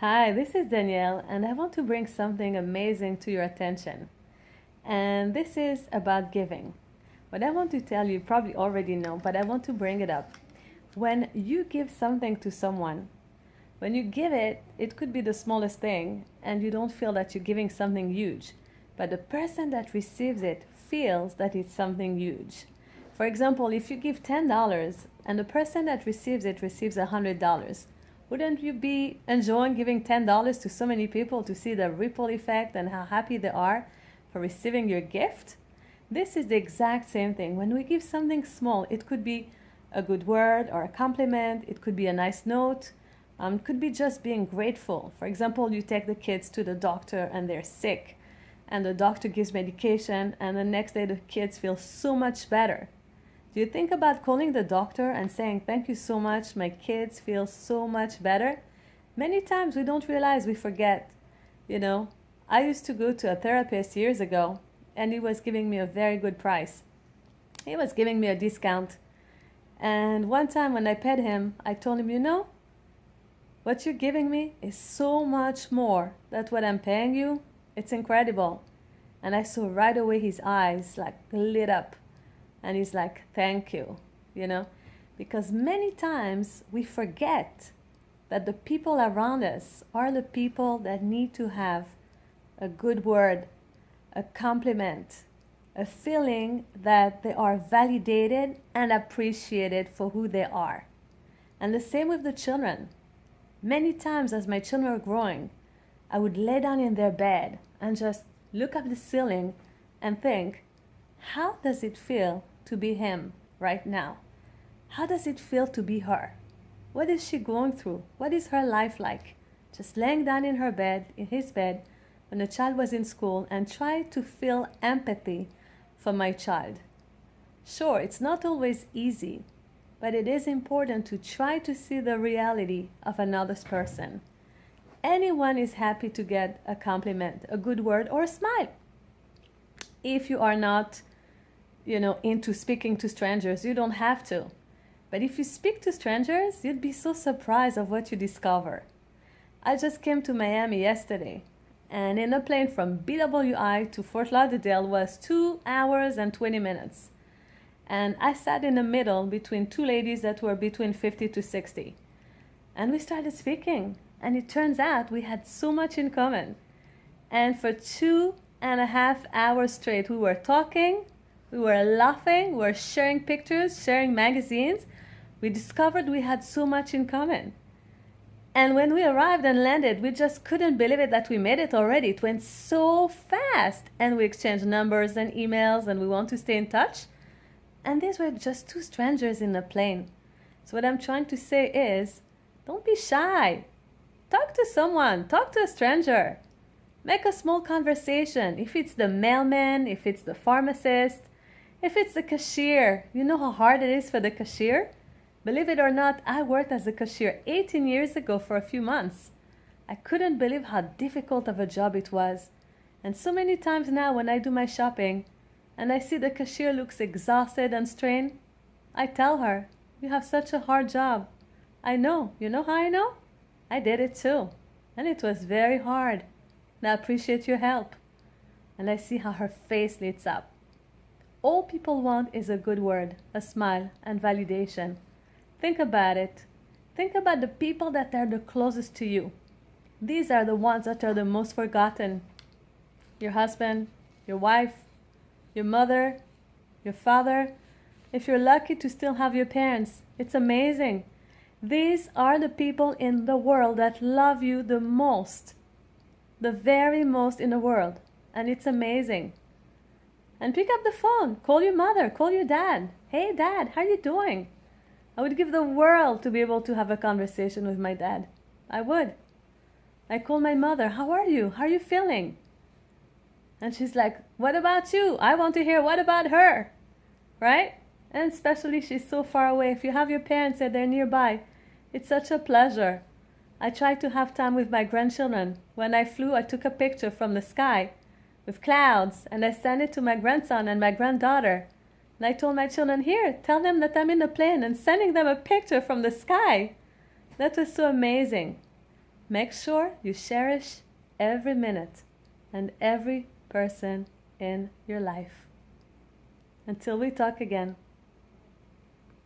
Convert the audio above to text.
Hi, this is Danielle, and I want to bring something amazing to your attention. And this is about giving. What I want to tell you, probably already know, but I want to bring it up. When you give something to someone, when you give it, it could be the smallest thing, and you don't feel that you're giving something huge. But the person that receives it feels that it's something huge. For example, if you give $10 and the person that receives it receives $100, wouldn't you be enjoying giving $10 to so many people to see the ripple effect and how happy they are for receiving your gift? This is the exact same thing. When we give something small, it could be a good word or a compliment, it could be a nice note, it could be just being grateful. For example, you take the kids to the doctor and they're sick, and the doctor gives medication, and the next day the kids feel so much better. Do you think about calling the doctor and saying, "Thank you so much, my kids feel so much better"? Many times we don't realize, we forget. I used to go to a therapist years ago, and he was giving me a very good price. He was giving me a discount. And one time when I paid him, I told him, what you're giving me is so much more than what I'm paying you. It's incredible. And I saw right away his eyes like lit up. And he's like, "Thank you," because many times we forget that the people around us are the people that need to have a good word, a compliment, a feeling that they are validated and appreciated for who they are. And the same with the children. Many times as my children were growing, I would lay down in their bed and just look up the ceiling and think, how does it feel to be him right now? How does it feel to be her? What is she going through? What is her life like? Just laying down in her bed, in his bed, when the child was in school, and try to feel empathy for my child. Sure, it's not always easy, but it is important to try to see the reality of another person. Anyone is happy to get a compliment, a good word, or a smile. If you are not into speaking to strangers, you don't have to. But if you speak to strangers, you'd be so surprised of what you discover. I just came to Miami yesterday, and in a plane from BWI to Fort Lauderdale was 2 hours and 20 minutes. And I sat in the middle between two ladies that were between 50 to 60. And we started speaking, and it turns out we had so much in common. And for 2.5 hours straight, we were talking, we were laughing, we were sharing pictures, sharing magazines. We discovered we had so much in common. And when we arrived and landed, we just couldn't believe it that we made it already. It went so fast. And we exchanged numbers and emails, and we want to stay in touch. And these were just two strangers in a plane. So what I'm trying to say is, don't be shy. Talk to someone. Talk to a stranger. Make a small conversation. If it's the mailman, if it's the pharmacist, if it's the cashier. You know how hard it is for the cashier? Believe it or not, I worked as a cashier 18 years ago for a few months. I couldn't believe how difficult of a job it was. And so many times now when I do my shopping and I see the cashier looks exhausted and strained, I tell her, "You have such a hard job." I know. You know how I know? I did it too. And it was very hard. And I appreciate your help. And I see how her face lights up. All people want is a good word, a smile, and validation. Think about it. Think about the people that are the closest to you. These are the ones that are the most forgotten. Your husband, your wife, your mother, your father. If you're lucky to still have your parents, it's amazing. These are the people in the world that love you the most. The very most in the world. And it's amazing. And pick up the phone. Call your mother. Call your dad. "Hey, Dad, how are you doing?" I would give the world to be able to have a conversation with my dad. I would. I call my mother. "How are you? How are you feeling?" And she's like, "What about you? I want to hear what about her." Right? And especially she's so far away. If you have your parents and they're nearby, it's such a pleasure. I try to have time with my grandchildren. When I flew, I took a picture from the sky with clouds, and I sent it to my grandson and my granddaughter. And I told my children, "Here, tell them that I'm in a plane," and sending them a picture from the sky. That was so amazing. Make sure you cherish every minute and every person in your life. Until we talk again.